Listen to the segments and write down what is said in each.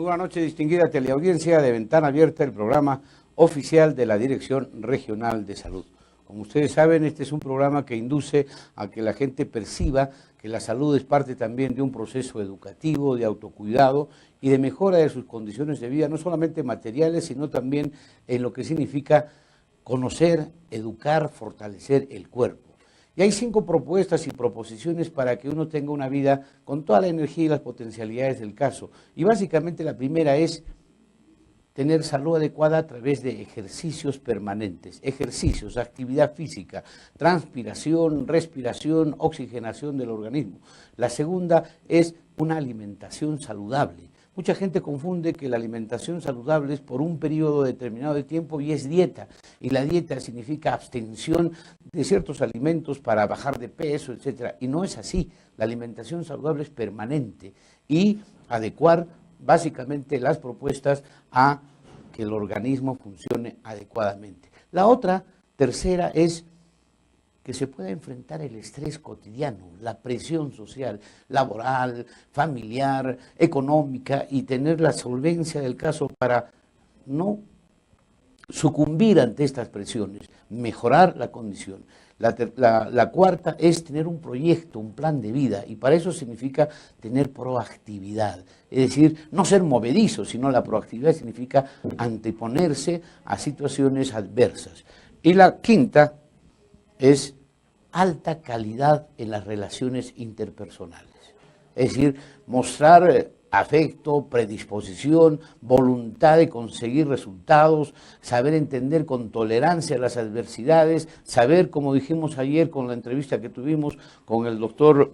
buenas noches, distinguida teleaudiencia de Ventana Abierta, el programa oficial de la Dirección Regional de Salud. Como ustedes saben, este es un programa que induce a que la gente perciba que la salud es parte también de un proceso educativo, de autocuidado y de mejora de sus condiciones de vida, no solamente materiales, sino también en lo que significa conocer, educar, fortalecer el cuerpo. Y hay 5 propuestas y proposiciones para que uno tenga una vida con toda la energía y las potencialidades del caso. Y básicamente la primera es tener salud adecuada a través de ejercicios permanentes, ejercicios, actividad física, transpiración, respiración, oxigenación del organismo. La segunda es una alimentación saludable. Mucha gente confunde que la alimentación saludable es por un periodo determinado de tiempo y es dieta. Y la dieta significa abstención de ciertos alimentos para bajar de peso, etc. Y no es así. La alimentación saludable es permanente y adecuar básicamente las propuestas a que el organismo funcione adecuadamente. La otra, tercera, es que se pueda enfrentar el estrés cotidiano, la presión social, laboral, familiar, económica y tener la solvencia del caso para no sucumbir ante estas presiones, mejorar la condición. La cuarta es tener un proyecto, un plan de vida, y para eso significa tener proactividad. Es decir, no ser movedizo, sino la proactividad significa anteponerse a situaciones adversas. Y la quinta es alta calidad en las relaciones interpersonales. Es decir, mostrar afecto, predisposición, voluntad de conseguir resultados, saber entender con tolerancia las adversidades, saber, como dijimos ayer con la entrevista que tuvimos con el doctor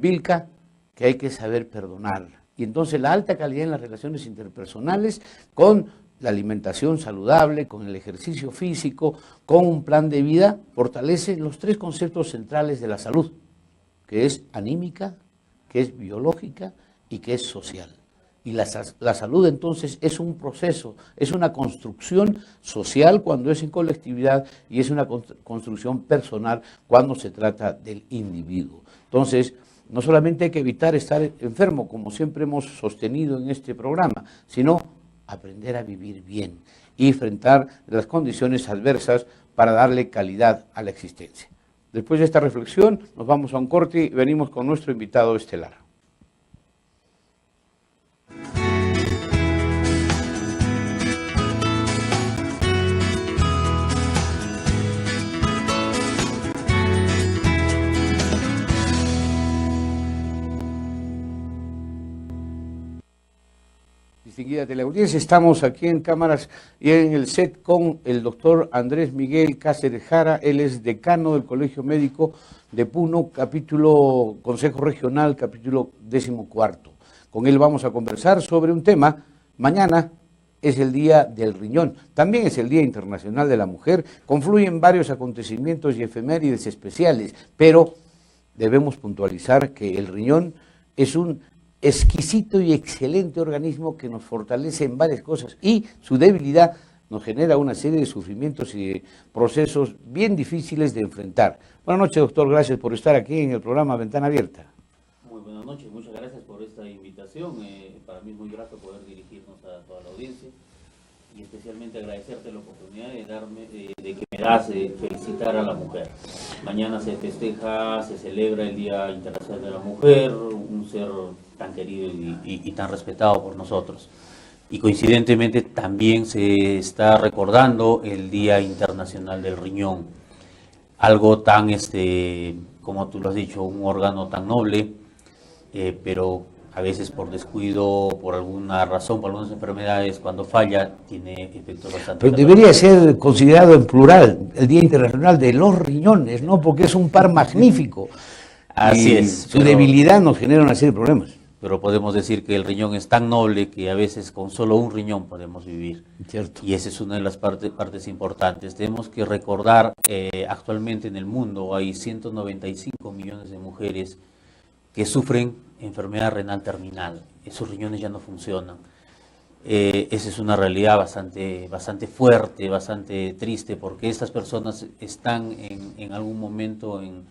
Vilca, que hay que saber perdonar. Y entonces la alta calidad en las relaciones interpersonales con la alimentación saludable, con el ejercicio físico, con un plan de vida, fortalece los 3 conceptos centrales de la salud, que es anímica, que es biológica y que es social. Y la salud entonces es un proceso, es una construcción social cuando es en colectividad y es una construcción personal cuando se trata del individuo. Entonces, no solamente hay que evitar estar enfermo, como siempre hemos sostenido en este programa, sino aprender a vivir bien y enfrentar las condiciones adversas para darle calidad a la existencia. Después de esta reflexión, nos vamos a un corte y venimos con nuestro invitado estelar. Distinguida teleaudiencia, estamos aquí en cámaras y en el set con el doctor Andrés Miguel Cáceres Jara. Él es decano del Colegio Médico de Puno, capítulo Consejo Regional, capítulo 14. Con él vamos a conversar sobre un tema. Mañana es el Día del Riñón, también es el Día Internacional de la Mujer, confluyen varios acontecimientos y efemérides especiales, pero debemos puntualizar que el riñón es un exquisito y excelente organismo que nos fortalece en varias cosas y su debilidad nos genera una serie de sufrimientos y de procesos bien difíciles de enfrentar. Buenas noches, doctor, gracias por estar aquí en el programa Ventana Abierta. Muy buenas noches, muchas gracias por esta invitación. Para mí es muy grato poder dirigirnos a toda la audiencia y especialmente agradecerte la oportunidad de que me das felicitar a la mujer. Mañana se festeja, se celebra el Día Internacional de la Mujer, un ser tan querido y tan respetado por nosotros. Y coincidentemente también se está recordando el Día Internacional del Riñón, algo tan, como tú lo has dicho, un órgano tan noble, pero a veces por descuido, por alguna razón, por algunas enfermedades, cuando falla, tiene efectos bastante... Pero debería ser considerado en plural el Día Internacional de los Riñones, ¿no? Porque es un par magnífico. Así es. Su debilidad nos genera una serie de problemas. Pero podemos decir que el riñón es tan noble que a veces con solo un riñón podemos vivir. Cierto. Y esa es una de las partes importantes. Tenemos que recordar, actualmente en el mundo hay 195 millones de mujeres que sufren enfermedad renal terminal. Esos riñones ya no funcionan. Esa es una realidad bastante fuerte, bastante triste, porque estas personas están en algún momento en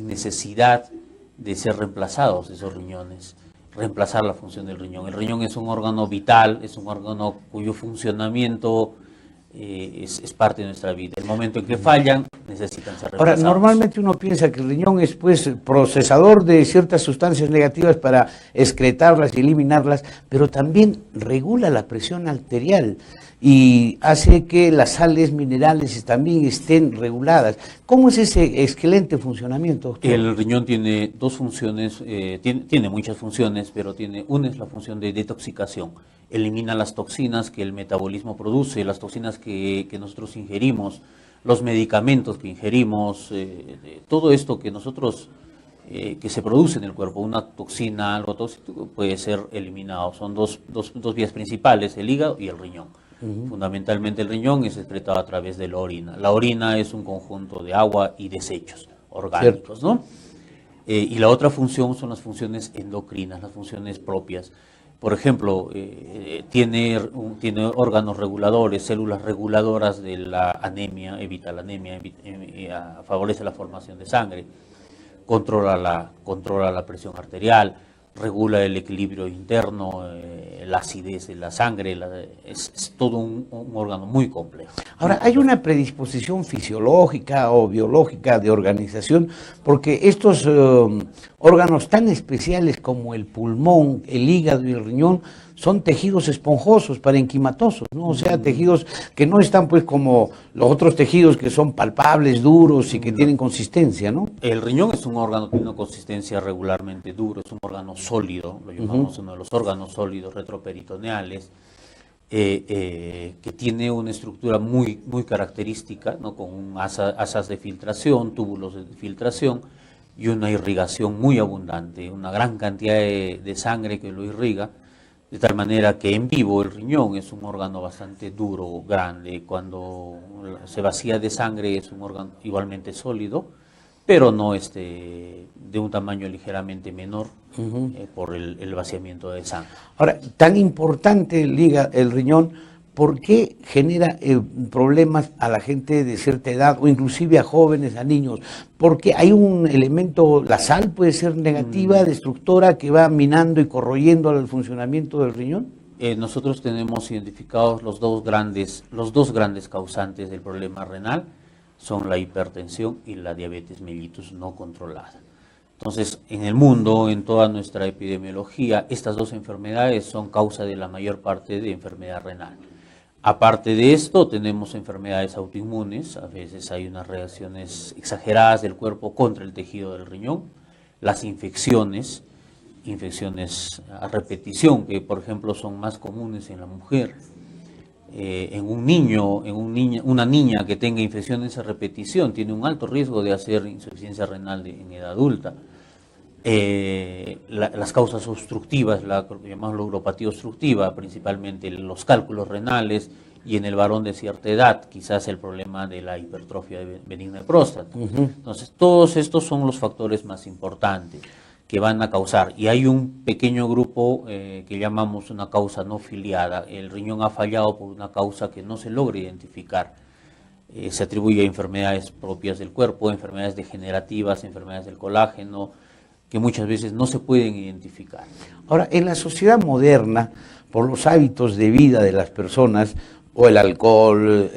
necesidad de ser reemplazados esos riñones. reemplazar la función del riñón. El riñón es un órgano vital, es un órgano cuyo funcionamiento es parte de nuestra vida. El momento en que fallan, necesitan ser reemplazados. Ahora, normalmente uno piensa que el riñón es pues procesador de ciertas sustancias negativas para excretarlas y eliminarlas, pero también regula la presión arterial y hace que las sales minerales también estén reguladas. ¿Cómo es ese excelente funcionamiento, doctor? El riñón tiene dos funciones, tiene muchas funciones, pero una es la función de detoxicación. Elimina las toxinas que el metabolismo produce, las toxinas que nosotros ingerimos, los medicamentos que ingerimos, todo esto que nosotros, que se produce en el cuerpo, una toxina, algo tóxico, puede ser eliminado. Son dos vías principales, el hígado y el riñón. Fundamentalmente el riñón es excretado a través de la orina. La orina es un conjunto de agua y desechos orgánicos, ¿no? Y la otra función son las funciones endocrinas, las funciones propias. Por ejemplo, tiene órganos reguladores, células reguladoras de la anemia, evita la anemia, favorece la formación de sangre, controla la presión arterial, regula el equilibrio interno, la acidez de la sangre, es todo un órgano muy complejo. Ahora, ¿hay una predisposición fisiológica o biológica de organización? Porque estos órganos tan especiales como el pulmón, el hígado y el riñón son tejidos esponjosos, parenquimatosos, ¿no? O sea, tejidos que no están pues como los otros tejidos que son palpables, duros y que tienen consistencia, ¿no? El riñón es un órgano que tiene una consistencia regularmente duro, es un órgano sólido, lo llamamos uno de los órganos sólidos retroperitoneales, que tiene una estructura muy característica, ¿no? Con asas de filtración, túbulos de filtración y una irrigación muy abundante, una gran cantidad de sangre que lo irriga. De tal manera que en vivo el riñón es un órgano bastante duro, grande. Cuando se vacía de sangre es un órgano igualmente sólido, pero no de un tamaño ligeramente menor por el vaciamiento de sangre. Ahora, tan importante el riñón, ¿por qué genera problemas a la gente de cierta edad o inclusive a jóvenes, a niños? Porque hay un elemento, la sal puede ser negativa, destructora, que va minando y corroyendo el funcionamiento del riñón. Nosotros tenemos identificados los dos grandes causantes del problema renal, son la hipertensión y la diabetes mellitus no controlada. Entonces, en el mundo, en toda nuestra epidemiología, estas dos enfermedades son causa de la mayor parte de enfermedad renal. Aparte de esto, tenemos enfermedades autoinmunes, a veces hay unas reacciones exageradas del cuerpo contra el tejido del riñón, las infecciones a repetición, que por ejemplo son más comunes en la mujer. En una niña que tenga infecciones a repetición tiene un alto riesgo de hacer insuficiencia renal en edad adulta. Las causas obstructivas, la llamamos logropatía obstructiva, principalmente los cálculos renales, y en el varón de cierta edad, quizás el problema de la hipertrofia benigna de próstata. Entonces, todos estos son los factores más importantes que van a causar. Y hay un pequeño grupo que llamamos una causa no filiada. El riñón ha fallado por una causa que no se logra identificar. Se atribuye a enfermedades propias del cuerpo, enfermedades degenerativas, enfermedades del colágeno, que muchas veces no se pueden identificar. Ahora, en la sociedad moderna, por los hábitos de vida de las personas, o el alcohol,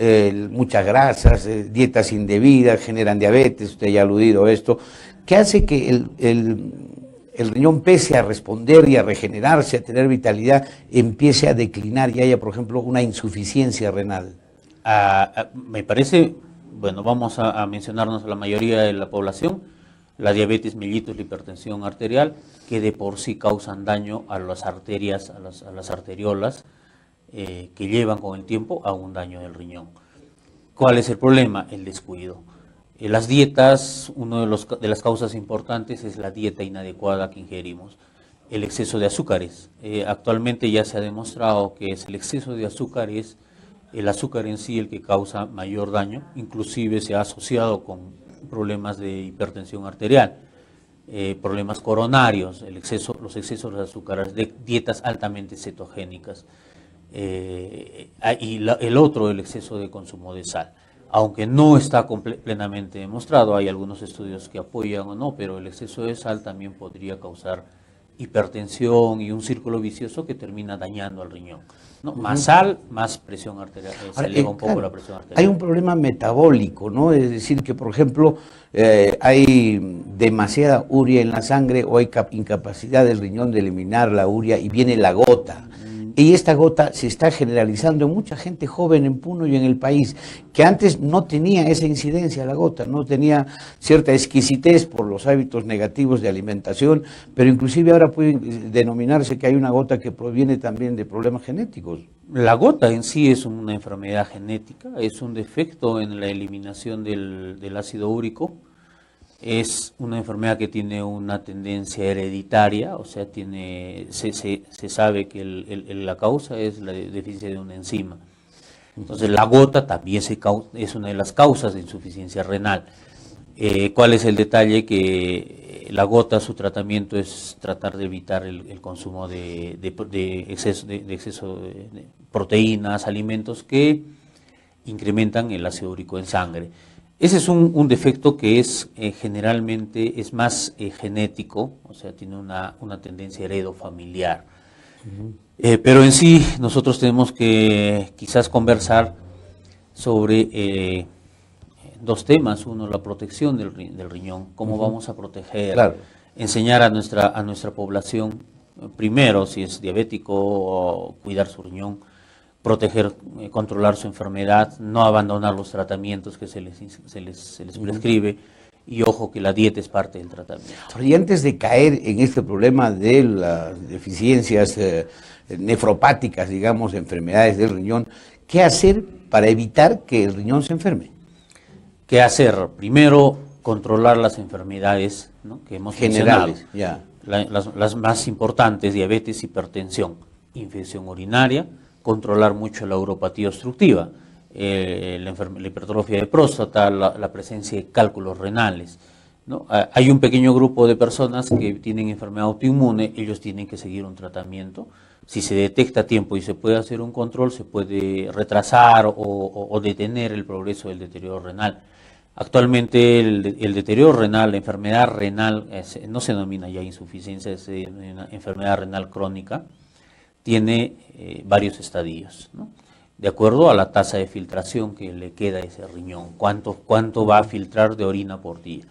muchas grasas, dietas indebidas, generan diabetes, usted ya ha aludido a esto, ¿qué hace que el riñón, pese a responder y a regenerarse, a tener vitalidad, empiece a declinar y haya, por ejemplo, una insuficiencia renal? Me parece, bueno, vamos a mencionarnos a la mayoría de la población, la diabetes mellitus, la hipertensión arterial, que de por sí causan daño a las arterias, a las arteriolas, que llevan con el tiempo a un daño del riñón. ¿Cuál es el problema? El descuido. Las dietas, una de las causas importantes es la dieta inadecuada que ingerimos. El exceso de azúcares. Actualmente ya se ha demostrado que es el exceso de azúcares, el azúcar en sí el que causa mayor daño, inclusive se ha asociado con problemas de hipertensión arterial, problemas coronarios, los excesos de azúcares, de dietas altamente cetogénicas. Y el exceso de consumo de sal. Aunque no está plenamente demostrado, hay algunos estudios que apoyan o no, pero el exceso de sal también podría causar hipertensión y un círculo vicioso que termina dañando al riñón, ¿no? Más sal, más presión arterial, se eleva un poco claro, la presión arterial. hay un problema metabólico, ¿no? Es decir, que por ejemplo hay demasiada urea en la sangre o hay incapacidad del riñón de eliminar la urea y viene la gota. Y esta gota se está generalizando en mucha gente joven en Puno y en el país, que antes no tenía esa incidencia la gota, no tenía cierta exquisitez por los hábitos negativos de alimentación, pero inclusive ahora puede denominarse que hay una gota que proviene también de problemas genéticos. La gota en sí es una enfermedad genética, es un defecto en la eliminación del ácido úrico. Es una enfermedad que tiene una tendencia hereditaria, o sea, se sabe que la causa es la deficiencia de una enzima. Entonces, la gota también es una de las causas de insuficiencia renal. ¿Cuál es el detalle? Que la gota, su tratamiento es tratar de evitar el consumo de exceso de proteínas, alimentos que incrementan el ácido úrico en sangre. Ese es un defecto que es generalmente es más genético, o sea, tiene una tendencia heredofamiliar. Pero en sí nosotros tenemos que quizás conversar sobre dos temas. Uno, la protección del riñón, cómo vamos a proteger, Claro. enseñar a nuestra población, primero, si es diabético, cuidar su riñón, proteger, controlar su enfermedad, no abandonar los tratamientos que se les prescribe, y ojo que la dieta es parte del tratamiento. Y antes de caer en este problema de las deficiencias nefropáticas, digamos, enfermedades del riñón, ¿qué hacer para evitar que el riñón se enferme? ¿Qué hacer? Primero, controlar las enfermedades, ¿no?, que hemos Generales, mencionado. Las más importantes: diabetes, hipertensión, infección urinaria, controlar mucho la uropatía obstructiva, la hipertrofia de próstata, la presencia de cálculos renales, ¿no? Hay un pequeño grupo de personas que tienen enfermedad autoinmune, ellos tienen que seguir un tratamiento. Si se detecta a tiempo y se puede hacer un control, se puede retrasar o detener el progreso del deterioro renal. Actualmente el deterioro renal, la enfermedad renal, no se denomina ya insuficiencia, es una enfermedad renal crónica. Tiene varios estadios, ¿no?, de acuerdo a la tasa de filtración que le queda a ese riñón, cuánto va a filtrar de orina por día.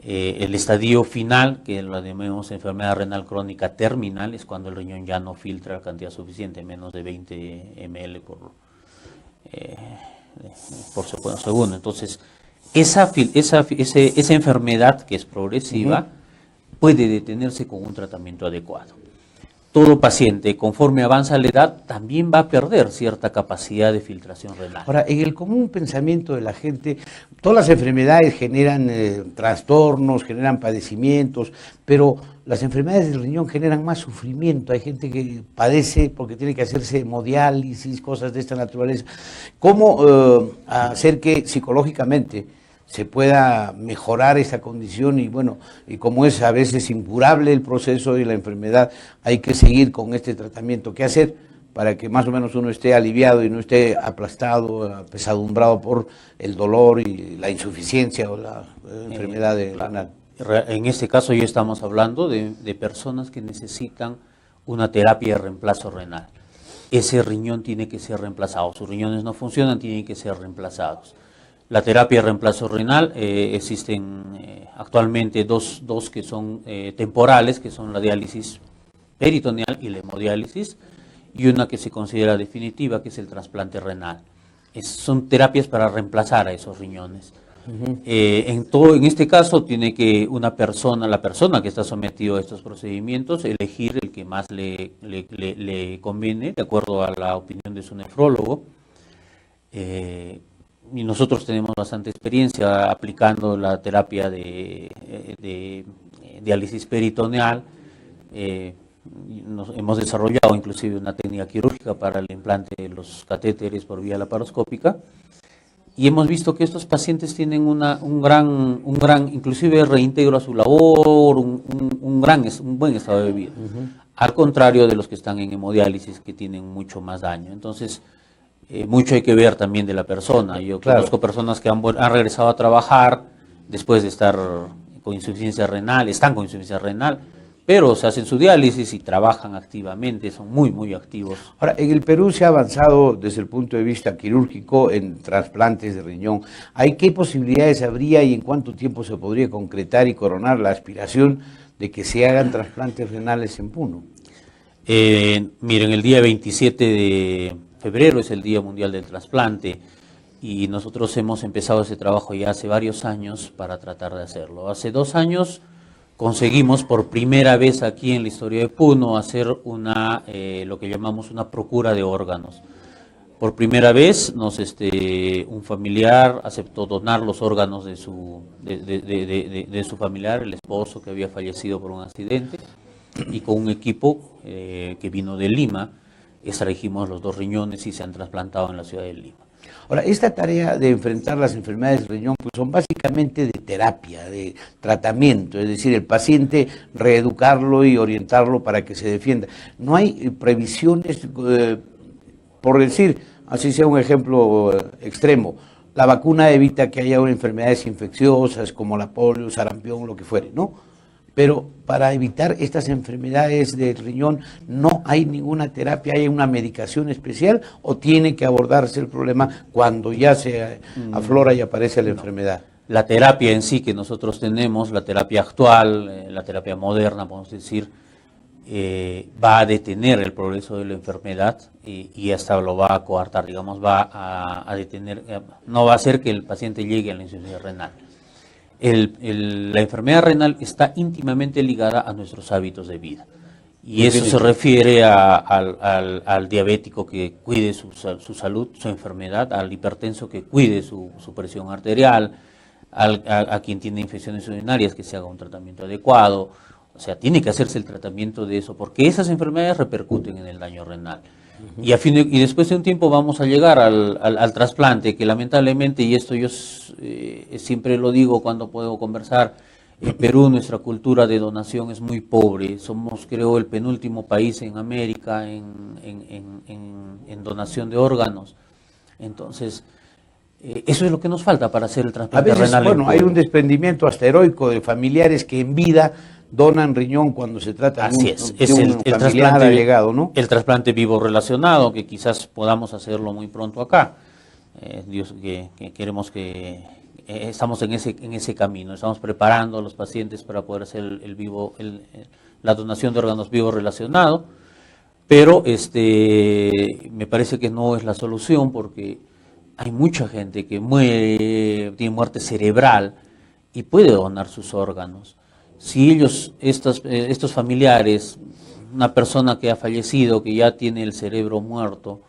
El estadio final, que lo llamamos enfermedad renal crónica terminal, es cuando el riñón ya no filtra la cantidad suficiente, menos de 20 ml por segundo. Entonces, esa enfermedad, que es progresiva, puede detenerse con un tratamiento adecuado. Todo paciente, conforme avanza la edad, también va a perder cierta capacidad de filtración renal. Ahora, en el común pensamiento de la gente, todas las enfermedades generan trastornos, generan padecimientos, pero las enfermedades del riñón generan más sufrimiento. Hay gente que padece porque tiene que hacerse hemodiálisis, cosas de esta naturaleza. ¿Cómo hacer que psicológicamente se pueda mejorar esa condición? Y bueno, y como es a veces incurable el proceso de la enfermedad, hay que seguir con este tratamiento. ¿Qué hacer para que más o menos uno esté aliviado y no esté aplastado, apesadumbrado por el dolor y la insuficiencia o la enfermedad renal? En este caso ya estamos hablando de personas que necesitan una terapia de reemplazo renal. Ese riñón tiene que ser reemplazado. Sus riñones no funcionan, tienen que ser reemplazados. La terapia de reemplazo renal, existen actualmente dos que son temporales, que son la diálisis peritoneal y la hemodiálisis, y una que se considera definitiva, que es el trasplante renal. Son terapias para reemplazar a esos riñones. En este caso tiene que la persona que está sometido a estos procedimientos, elegir el que más le conviene, de acuerdo a la opinión de su nefrólogo. Y nosotros tenemos bastante experiencia aplicando la terapia de diálisis peritoneal. Hemos desarrollado inclusive una técnica quirúrgica para el implante de los catéteres por vía laparoscópica, y hemos visto que estos pacientes tienen un gran inclusive reintegro a su labor, un buen estado de vida, al contrario de los que están en hemodiálisis, que tienen mucho más daño. Entonces, mucho hay que ver también de la persona. Yo conozco personas que han regresado a trabajar después de estar con insuficiencia renal, están con insuficiencia renal, pero se hacen su diálisis y trabajan activamente, son muy, muy activos. Ahora, en el Perú se ha avanzado desde el punto de vista quirúrgico en trasplantes de riñón. ¿Qué posibilidades habría y en cuánto tiempo se podría concretar y coronar la aspiración de que se hagan trasplantes renales en Puno? Miren, el día 27 de febrero es el Día Mundial del Trasplante y nosotros hemos empezado ese trabajo ya hace varios años para tratar de hacerlo. Hace 2 años conseguimos por primera vez aquí en la historia de Puno hacer lo que llamamos una procura de órganos. Por primera vez un familiar aceptó donar los órganos de su familiar, el esposo que había fallecido por un accidente, y con un equipo que vino de Lima, extrajimos los 2 riñones y se han trasplantado en la ciudad de Lima. Ahora, esta tarea de enfrentar las enfermedades del riñón pues son básicamente de terapia, de tratamiento, es decir, el paciente reeducarlo y orientarlo para que se defienda. No hay previsiones, por decir, así sea un ejemplo extremo, la vacuna evita que haya enfermedades infecciosas como la polio, sarampión, lo que fuere, ¿no? Pero para evitar estas enfermedades del riñón no hay ninguna terapia, hay una medicación especial o tiene que abordarse el problema cuando ya se aflora y aparece la enfermedad. La terapia en sí que nosotros tenemos, la terapia actual, la terapia moderna, podemos decir, va a detener el progreso de la enfermedad y hasta lo va a coartar, digamos, va a detener, no va a hacer que el paciente llegue a la insuficiencia renal. La enfermedad renal está íntimamente ligada a nuestros hábitos de vida. Y eso se refiere al diabético que cuide su salud, su enfermedad, al hipertenso que cuide su presión arterial, a quien tiene infecciones urinarias que se haga un tratamiento adecuado. O sea, tiene que hacerse el tratamiento de eso, porque esas enfermedades repercuten en el daño renal. Y después de un tiempo vamos a llegar al trasplante, que lamentablemente, y esto yo siempre lo digo cuando puedo conversar, en Perú nuestra cultura de donación es muy pobre. Somos, creo, el penúltimo país en América en donación de órganos. Entonces, eso es lo que nos falta para hacer el trasplante renal. Bueno, hay un desprendimiento hasta heroico de familiares que en vida donan riñón cuando se trata de un trasplante allegado, ¿no? El trasplante vivo relacionado, que quizás podamos hacerlo muy pronto acá. Dios, que queremos que estamos en ese camino, estamos preparando a los pacientes para poder hacer la donación de órganos vivos relacionado, pero me parece que no es la solución porque hay mucha gente que tiene muerte cerebral y puede donar sus órganos. Si estos familiares, una persona que ha fallecido, que ya tiene el cerebro muerto,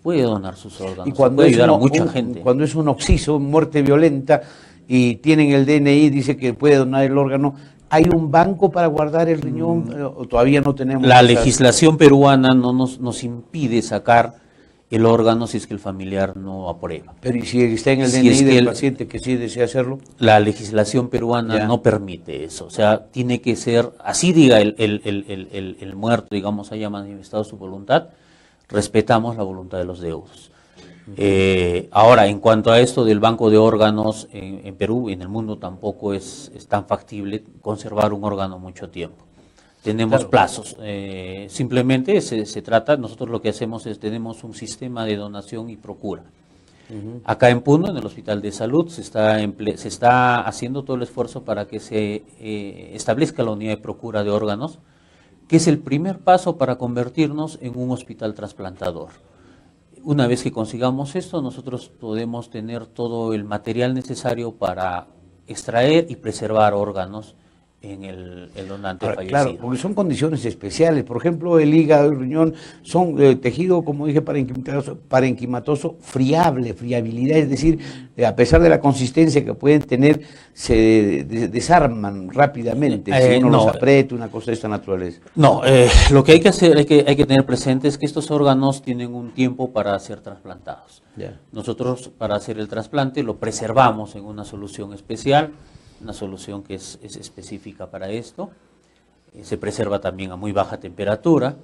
puede donar sus órganos, y cuando puede ayudar a mucha gente. Cuando es un occiso, muerte violenta, y tienen el DNI, dice que puede donar el órgano, ¿hay un banco para guardar el riñón o todavía no tenemos? La legislación peruana no nos impide sacar el órgano si es que el familiar no aprueba. Pero ¿y si está en el DNI del paciente que sí desea hacerlo? La legislación peruana no permite eso, o sea, tiene que ser, así diga el muerto, digamos, haya manifestado su voluntad, respetamos la voluntad de los deudos. Ahora, en cuanto a esto del banco de órganos, en Perú y en el mundo tampoco es tan factible conservar un órgano mucho tiempo. Tenemos plazos, simplemente se trata, nosotros lo que hacemos es, tenemos un sistema de donación y procura. Acá en Puno, en el Hospital de Salud, se está haciendo todo el esfuerzo para que se establezca la unidad de procura de órganos, que es el primer paso para convertirnos en un hospital trasplantador. Una vez que consigamos esto, nosotros podemos tener todo el material necesario para extraer y preservar órganos en el donante fallecido. Claro, porque son condiciones especiales. Por ejemplo, el hígado y el riñón son tejido, como dije, parenquimatoso friable, friabilidad, es decir, a pesar de la consistencia que pueden tener, se desarman rápidamente si uno los aprieta, una cosa de esta naturaleza. No, lo que hay que hacer, hay que tener presente es que estos órganos tienen un tiempo para ser trasplantados. Nosotros, para hacer el trasplante, lo preservamos en una solución especial, una solución que es específica para esto. Se preserva también a muy baja temperatura,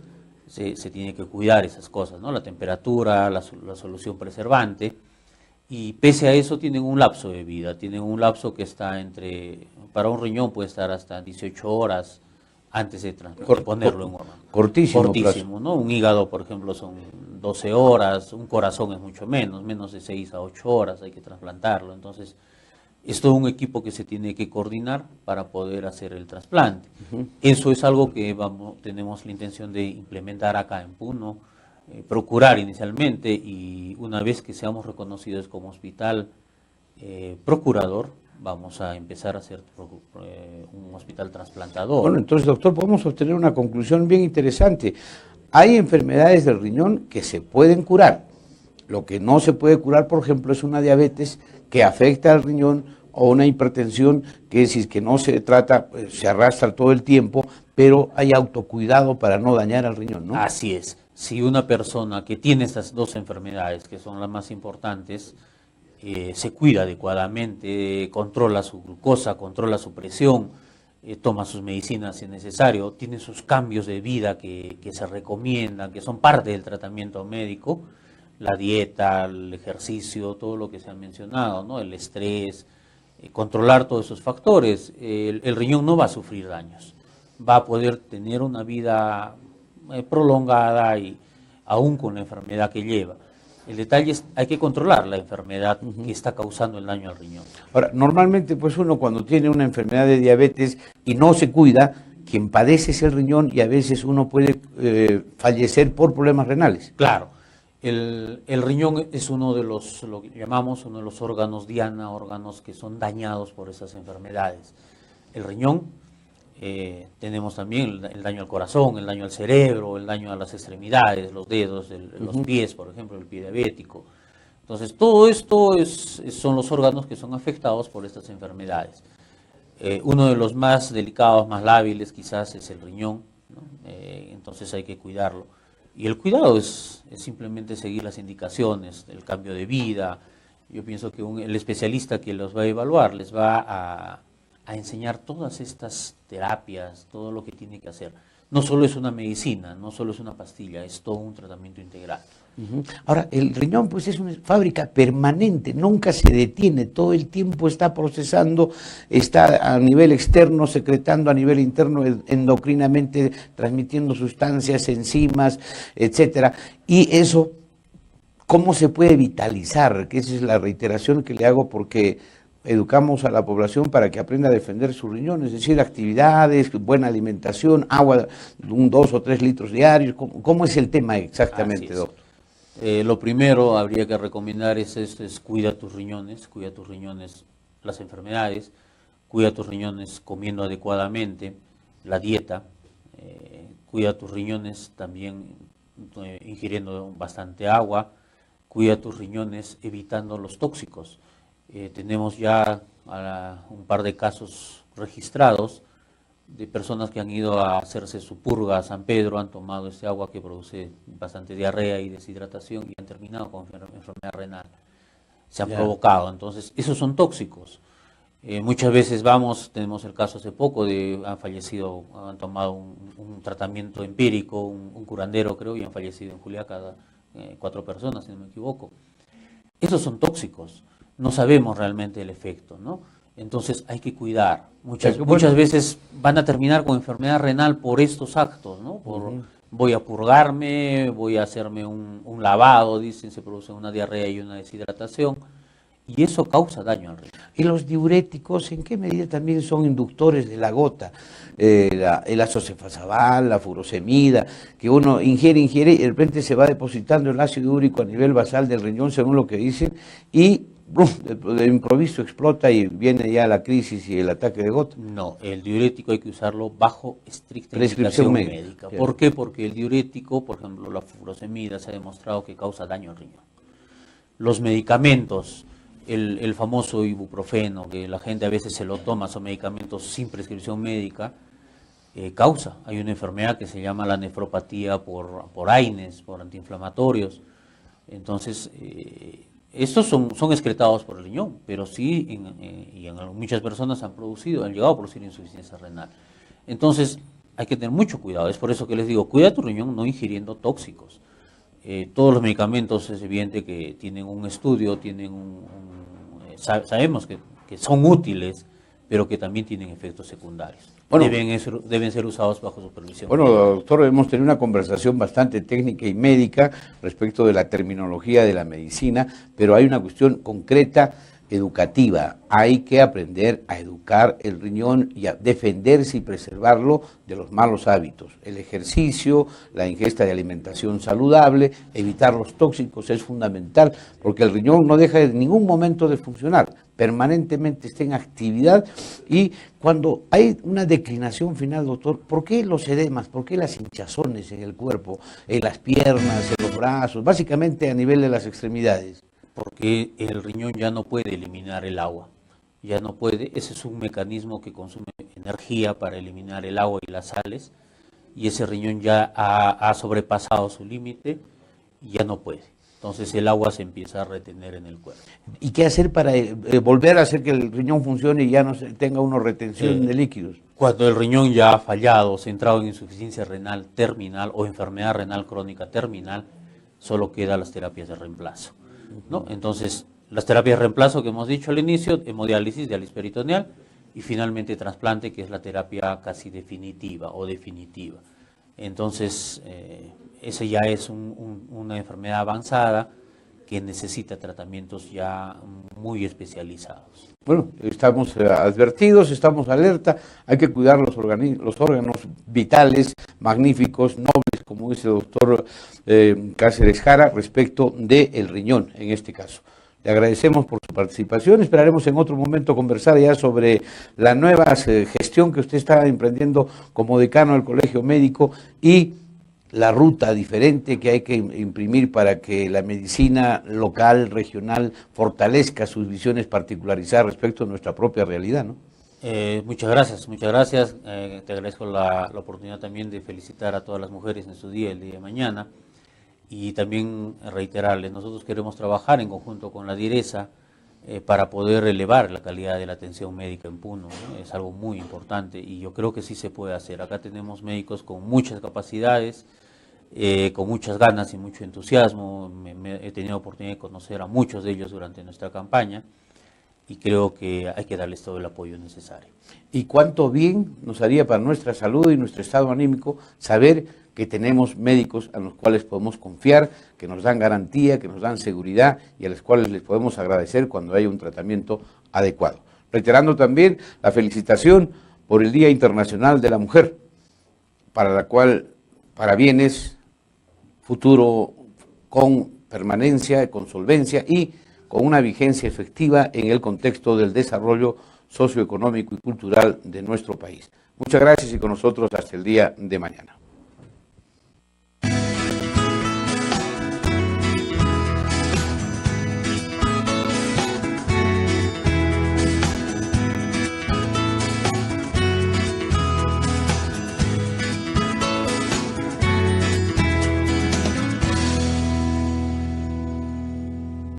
se tiene que cuidar esas cosas, ¿no? La temperatura, la solución preservante, y pese a eso tienen un lapso de vida, tienen un lapso que está para un riñón puede estar hasta 18 horas, antes de ponerlo en órgano. Cortísimo Cortísimo, ¿no? Un hígado, por ejemplo, son 12 horas, un corazón es mucho menos de 6 a 8 horas hay que trasplantarlo. Entonces, es todo un equipo que se tiene que coordinar para poder hacer el trasplante. Eso es algo que tenemos la intención de implementar acá en Puno, procurar inicialmente, y una vez que seamos reconocidos como hospital procurador, vamos a empezar a hacer un hospital trasplantador. Bueno, entonces, doctor, podemos obtener una conclusión bien interesante. Hay enfermedades del riñón que se pueden curar. Lo que no se puede curar, por ejemplo, es una diabetes que afecta al riñón, o una hipertensión que, si es que no se trata, se arrastra todo el tiempo, pero hay autocuidado para no dañar al riñón, ¿no? Así es. Si una persona que tiene estas dos enfermedades, que son las más importantes, se cuida adecuadamente, controla su glucosa, controla su presión, toma sus medicinas si es necesario, tiene sus cambios de vida que se recomiendan, que son parte del tratamiento médico, la dieta, el ejercicio, todo lo que se ha mencionado, ¿no? El estrés, controlar todos esos factores, el riñón no va a sufrir daños, va a poder tener una vida prolongada y aún con la enfermedad que lleva. El detalle es, hay que controlar la enfermedad que está causando el daño al riñón. Ahora, normalmente pues uno cuando tiene una enfermedad de diabetes y no se cuida, quien padece es el riñón, y a veces uno puede fallecer por problemas renales. Claro, el riñón es uno de los, lo que llamamos uno de los órganos diana, órganos que son dañados por esas enfermedades. El riñón, tenemos también el daño al corazón, el daño al cerebro, el daño a las extremidades, los dedos, los pies, por ejemplo, el pie diabético. Entonces, todo esto son los órganos que son afectados por estas enfermedades. Uno de los más delicados, más lábiles quizás es el riñón, ¿no? Entonces hay que cuidarlo. Y el cuidado es simplemente seguir las indicaciones del cambio de vida. Yo pienso que el especialista que los va a evaluar les va a enseñar todas estas terapias, todo lo que tiene que hacer. No solo es una medicina, no solo es una pastilla, es todo un tratamiento integral. Ahora, el riñón pues es una fábrica permanente, nunca se detiene, todo el tiempo está procesando, está a nivel externo, secretando a nivel interno, endocrinamente, transmitiendo sustancias, enzimas, etcétera. Y eso, ¿cómo se puede vitalizar? Que esa es la reiteración que le hago, porque educamos a la población para que aprenda a defender su riñón, es decir, actividades, buena alimentación, agua, 2 o 3 litros diarios. ¿Cómo es el tema exactamente, doctor? Lo primero habría que recomendar es cuida tus riñones, las enfermedades, cuida tus riñones comiendo adecuadamente, la dieta, cuida tus riñones también ingiriendo bastante agua, cuida tus riñones evitando los tóxicos. Tenemos ya un par de casos registrados de personas que han ido a hacerse su purga a San Pedro, han tomado este agua que produce bastante diarrea y deshidratación y han terminado con enfermedad renal. Se han provocado, entonces esos son tóxicos. Muchas veces tenemos el caso hace poco han tomado un tratamiento empírico, un curandero creo, y han fallecido en Juliaca 4 personas, si no me equivoco. Esos son tóxicos, no sabemos realmente el efecto, ¿no? Entonces hay que cuidar. Muchas veces van a terminar con enfermedad renal por estos actos, ¿no? Voy a purgarme, voy a hacerme un lavado, dicen, se produce una diarrea y una deshidratación, y eso causa daño al riñón. ¿Y los diuréticos en qué medida también son inductores de la gota? El azocefazabal, la furosemida, que uno ingiere y de repente se va depositando el ácido úrico a nivel basal del riñón, según lo que dicen, y de improviso explota y viene ya la crisis y el ataque de gota. No, el diurético hay que usarlo bajo estricta prescripción médica. ¿Por qué? Porque el diurético, por ejemplo, la furosemida, se ha demostrado que causa daño al riñón. Los medicamentos, el famoso ibuprofeno, que la gente a veces se lo toma, son medicamentos sin prescripción médica, hay una enfermedad que se llama la nefropatía por AINES, por antiinflamatorios. Entonces, estos son excretados por el riñón, pero sí, en muchas personas han llegado a producir insuficiencia renal. Entonces, hay que tener mucho cuidado. Es por eso que les digo, cuida tu riñón no ingiriendo tóxicos. Todos los medicamentos es evidente que tienen un estudio, sabemos que son útiles, pero que también tienen efectos secundarios. Bueno, deben ser usados bajo supervisión. Bueno, doctor, hemos tenido una conversación bastante técnica y médica respecto de la terminología de la medicina, pero hay una cuestión concreta, educativa. Hay que aprender a educar el riñón y a defenderse y preservarlo de los malos hábitos. El ejercicio, la ingesta de alimentación saludable, evitar los tóxicos es fundamental, porque el riñón no deja en ningún momento de funcionar, permanentemente está en actividad, y cuando hay una declinación final, doctor, ¿por qué los edemas, por qué las hinchazones en el cuerpo, en las piernas, en los brazos, básicamente a nivel de las extremidades? Porque el riñón ya no puede eliminar el agua, ya no puede, ese es un mecanismo que consume energía para eliminar el agua y las sales, y ese riñón ya ha sobrepasado su límite y ya no puede. Entonces el agua se empieza a retener en el cuerpo. ¿Y qué hacer para volver a hacer que el riñón funcione y ya no tenga una retención de líquidos? Cuando el riñón ya ha fallado, centrado en insuficiencia renal terminal o enfermedad renal crónica terminal, solo quedan las terapias de reemplazo, ¿no? Entonces, las terapias de reemplazo que hemos dicho al inicio, hemodiálisis, diálisis peritoneal y finalmente trasplante, que es la terapia casi definitiva o definitiva. Entonces, ese ya es una enfermedad avanzada que necesita tratamientos ya muy especializados. Bueno, estamos advertidos, estamos alerta, hay que cuidar los órganos vitales, magníficos, nobles, como dice el doctor Cáceres Jara, respecto del riñón en este caso. Le agradecemos por su participación, esperaremos en otro momento conversar ya sobre la nueva gestión que usted está emprendiendo como decano del Colegio Médico y la ruta diferente que hay que imprimir para que la medicina local, regional, fortalezca sus visiones particularizadas respecto a nuestra propia realidad, ¿no? Muchas gracias, muchas gracias. Te agradezco la oportunidad también de felicitar a todas las mujeres en su día, el día de mañana, y también reiterarles, nosotros queremos trabajar en conjunto con la DIRESA para poder elevar la calidad de la atención médica en Puno, ¿no? Es algo muy importante y yo creo que sí se puede hacer. Acá tenemos médicos con muchas capacidades, con muchas ganas y mucho entusiasmo. He tenido oportunidad de conocer a muchos de ellos durante nuestra campaña y creo que hay que darles todo el apoyo necesario. Y cuánto bien nos haría para nuestra salud y nuestro estado anímico saber que tenemos médicos a los cuales podemos confiar, que nos dan garantía, que nos dan seguridad y a los cuales les podemos agradecer cuando hay un tratamiento adecuado. Reiterando también la felicitación por el Día Internacional de la Mujer, para la cual, para bienes, futuro con permanencia, con solvencia y con una vigencia efectiva en el contexto del desarrollo socioeconómico y cultural de nuestro país. Muchas gracias y con nosotros hasta el día de mañana.